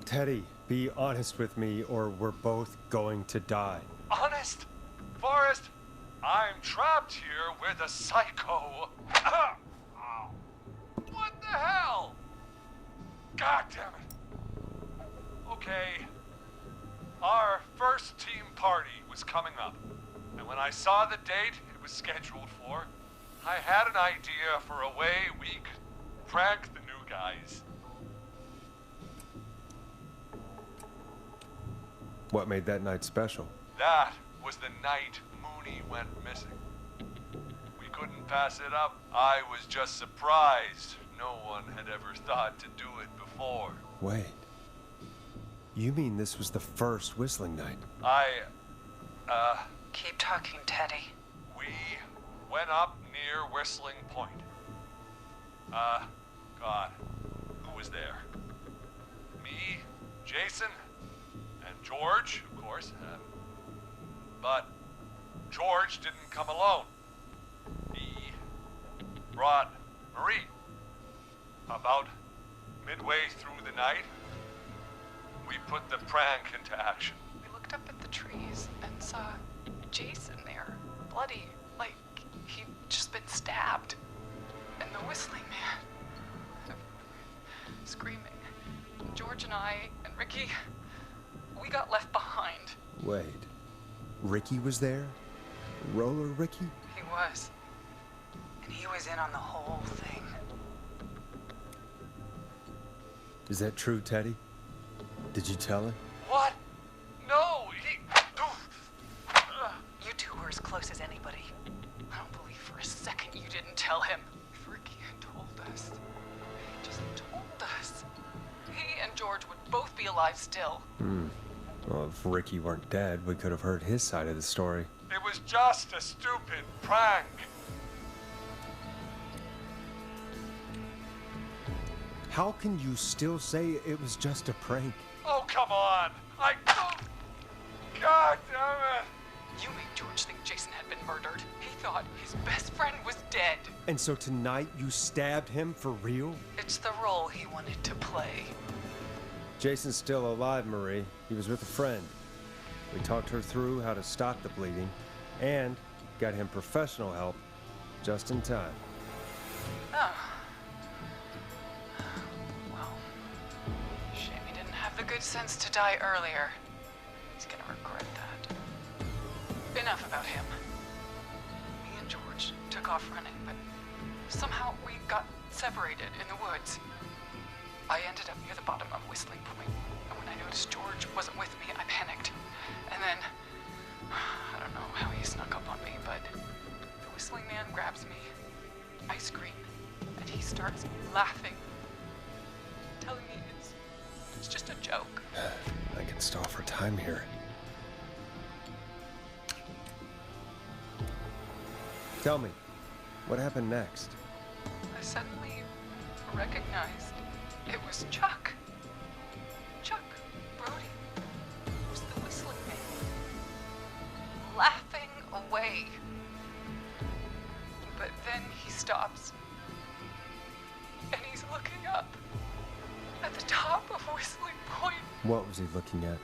Teddy, be honest with me or we're both going to die. Honest? Forrest, I'm trapped here with a psycho. What the hell? God damn it. Okay. Our first team party was coming up. And when I saw the date it was scheduled for, I had an idea for a way we could prank the new guys. What made that night special? That was the night Mooney went missing. We couldn't pass it up. I was just surprised. No one had ever thought to do it before. Wait. You mean this was the first whistling night? Keep talking, Teddy. We went up near Whistling Point. God, who was there? Me, Jason, and George, of course. But George didn't come alone. He brought Marie. About midway through the night, we put the prank into action. We looked up at the trees and saw Jason there, bloody, like he'd just been stabbed. And the whistling man, screaming. George and I and Ricky, we got left behind. Wait. Ricky was there? Roller Ricky? He was. And he was in on the whole thing. Is that true, Teddy? Did you tell him? What? No, he... You two were as close as anybody. I don't believe for a second you didn't tell him. If Ricky had told us, he just told us, he and George would both be alive still. Well, if Ricky weren't dead, we could have heard his side of the story. It was just a stupid prank. How can you still say it was just a prank? Oh, come on. God damn it. You made George think Jason had been murdered. He thought his best friend was dead. And so tonight you stabbed him for real? It's the role he wanted to play. Jason's still alive, Marie. He was with a friend. We talked her through how to stop the bleeding and got him professional help just in time. Oh. Well, shame he didn't have the good sense to die earlier. He's gonna regret that. Enough about him. Me and George took off running, but somehow we got separated in the woods. I ended up near the bottom of Whistling Point, and when I noticed George wasn't with me, I panicked. And then, I don't know how he snuck up on me, but the whistling man grabs me. I scream, and he starts laughing, telling me it's just a joke. I can stall for time here. Tell me, what happened next? I suddenly recognized it was Chuck. Chuck Brody. It was the whistling man. Laughing away. But then he stops. And he's looking up. At the top of Whistling Point. What was he looking at?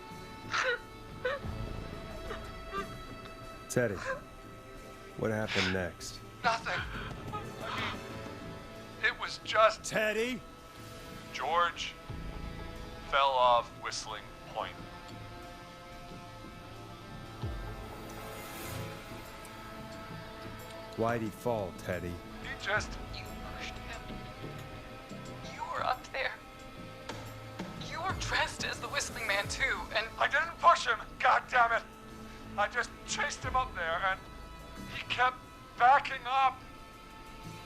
Teddy, what happened next? Nothing. I mean, it was just... Teddy? George fell off Whistling Point. Why'd he fall, Teddy? He just... You pushed him. You were up there. You were dressed as the whistling man too, and I didn't push him, God damn it! I just chased him up there, and he kept backing up.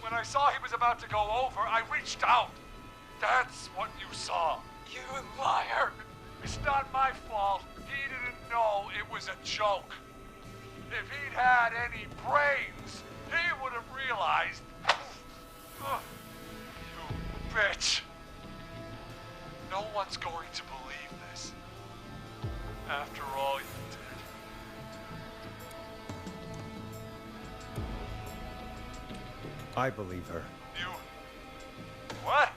When I saw he was about to go over, I reached out. That's what you saw. you liar. It's not my fault. He didn't know it was a joke. If he'd had any brains, he would have realized. You bitch. No one's going to believe this. After all you did. I believe her. You... What?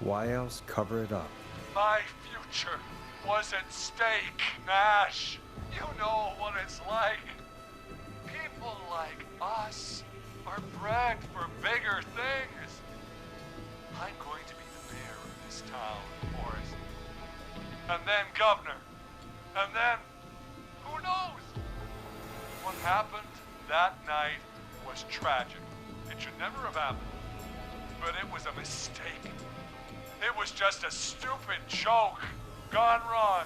Why else cover it up? My future was at stake, Nash. You know what it's like. People like us are bred for bigger things. I'm going to be the mayor of this town, Forrest. And then governor. And then, who knows? What happened that night was tragic. It should never have happened. But it was a mistake. It was just a stupid joke gone wrong.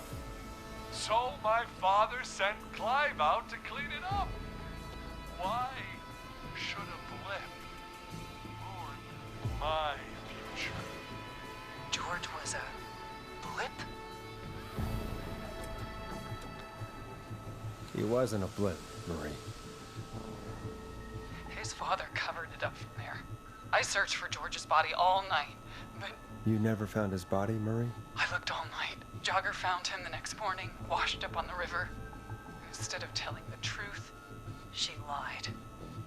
So my father sent Clive out to clean it up. Why should a blip ruin my future? George was a blip? He wasn't a blip, Marie. His father covered it up from there. I searched for George's body all night, but... You never found his body, Marie? I looked all night. Jogger found him the next morning, washed up on the river. Instead of telling the truth, she lied.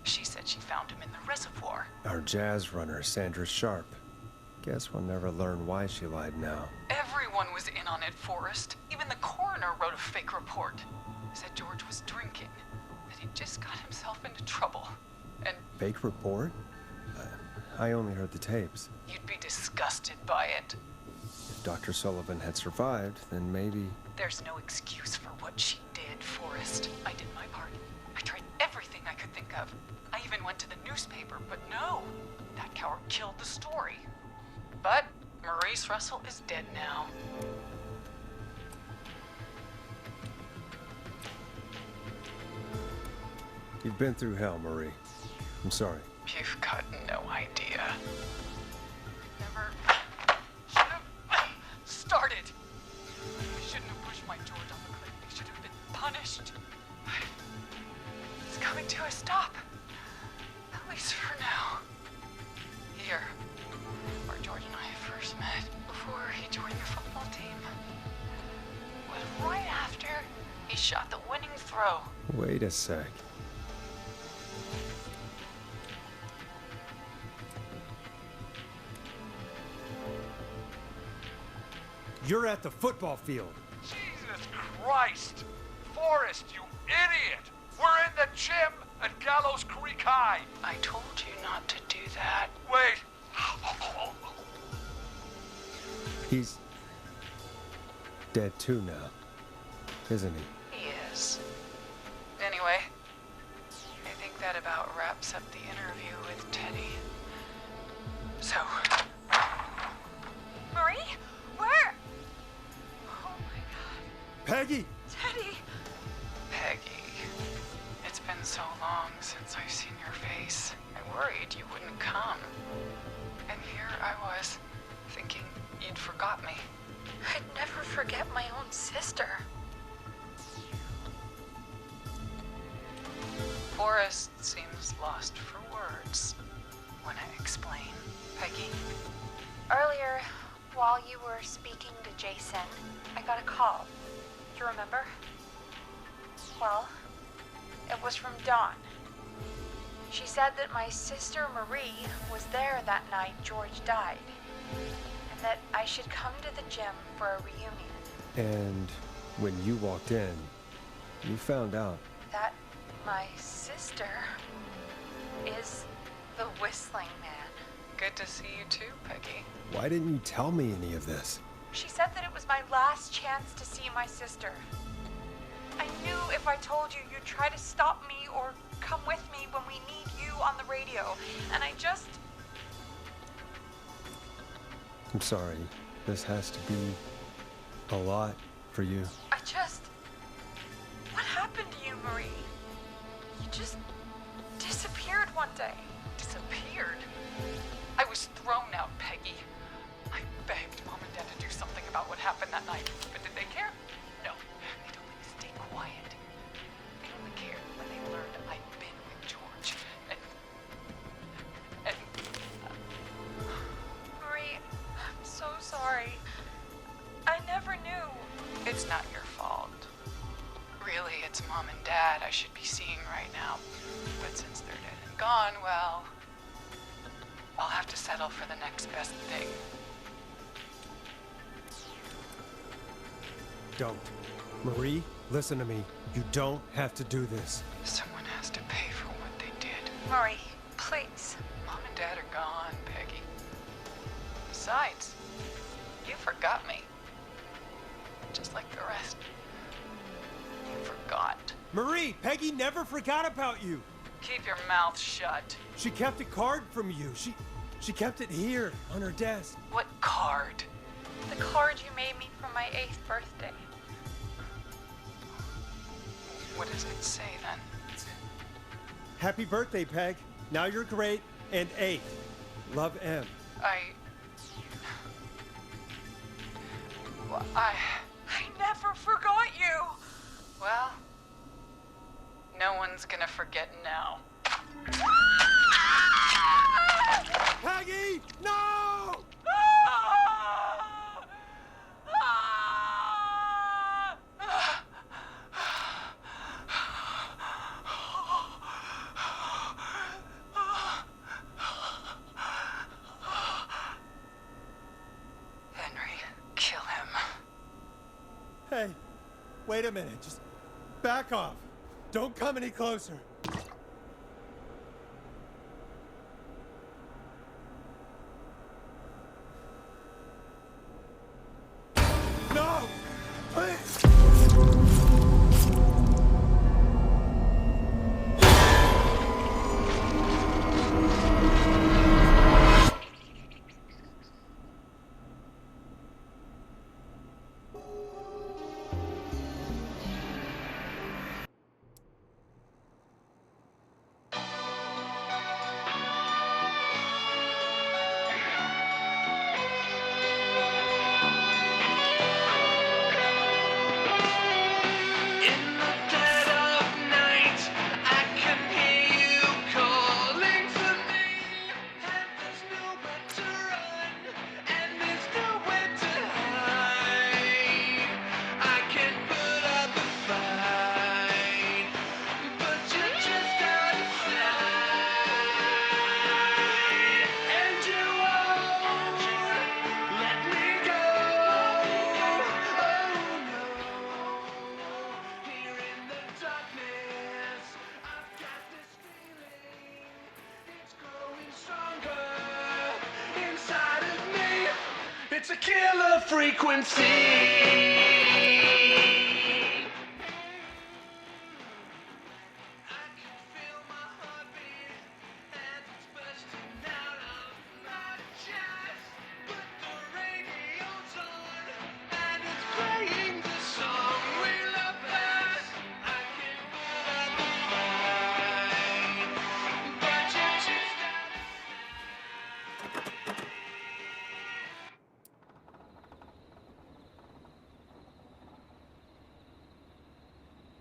She said she found him in the reservoir. Our jazz runner, Sandra Sharp. Guess we'll never learn why she lied now. Everyone was in on it, Forrest. Even the coroner wrote a fake report. Said George was drinking, that he just got himself into trouble. And Fake report? I only heard the tapes. you'd be disgusted by it. If Dr. Sullivan had survived, then maybe... There's no excuse for what she did, Forrest. I did my part. I tried everything I could think of. I even went to the newspaper, but no. That coward killed the story. But Maurice Russell is dead now. You've been through hell, Marie. I'm sorry. You've got no idea. Never should have started. I shouldn't have pushed my George off the cliff. He should have been punished. It's coming to a stop. At least for now. Here, where George and I first met, before he joined the football team, was right after he shot the winning throw. Wait a sec. You're at the football field. Jesus Christ! Forrest, you idiot! We're in the gym at Gallows Creek High! I told you not to do that. Wait! He's... dead too now, isn't he? He is. Anyway, I think that about wraps up the interview with Teddy. So... Marie? Where? Oh my god. Peggy! Teddy! Peggy. It's been so long since I've seen your face. I worried you wouldn't come. And here I was, thinking you'd forgot me. I'd never forget my own sister. Forrest seems lost for words when I explain. Peggy? Earlier, while you were speaking to Jason, I got a call. Do you remember? Well, it was from Dawn. She said that my sister Marie was there that night George died, and that I should come to the gym for a reunion. And when you walked in, you found out. That my sister is the Whistling Man. Good to see you too, Peggy. Why didn't you tell me any of this? She said that it was my last chance to see my sister. I knew if I told you, you'd try to stop me or come with me when we need you on the radio. And I just... I'm sorry. This has to be a lot for you. What happened to you, Marie? You just disappeared one day. Disappeared? I was thrown out, Peggy. I begged Mom and Dad to do something about what happened that night, but did they care? No. They told me to stay quiet. They only cared when they learned I'd been with George. And Marie, I'm so sorry. I never knew. it's not your fault. Really, it's Mom and Dad I should be seeing right now. But since they're dead and gone, well, I'll have to settle for the next best thing. Don't. Marie, listen to me. You don't have to do this. Someone has to pay for what they did. Marie, please. Mom and Dad are gone, Peggy. Besides, you forgot me. Just like the rest. You forgot. Marie, Peggy never forgot about you. Keep your mouth shut. She kept a card from you. She kept it here on her desk. What card? The card you made me for my 8th birthday. What does it say then? Happy birthday, Peg. Now you're great and 8. Love, M. I never forgot you. Well, no one's gonna forget now. Peggy, no! Henry, kill him. Hey, wait a minute. Just back off. Don't come any closer. No! Please! It's a killer frequency.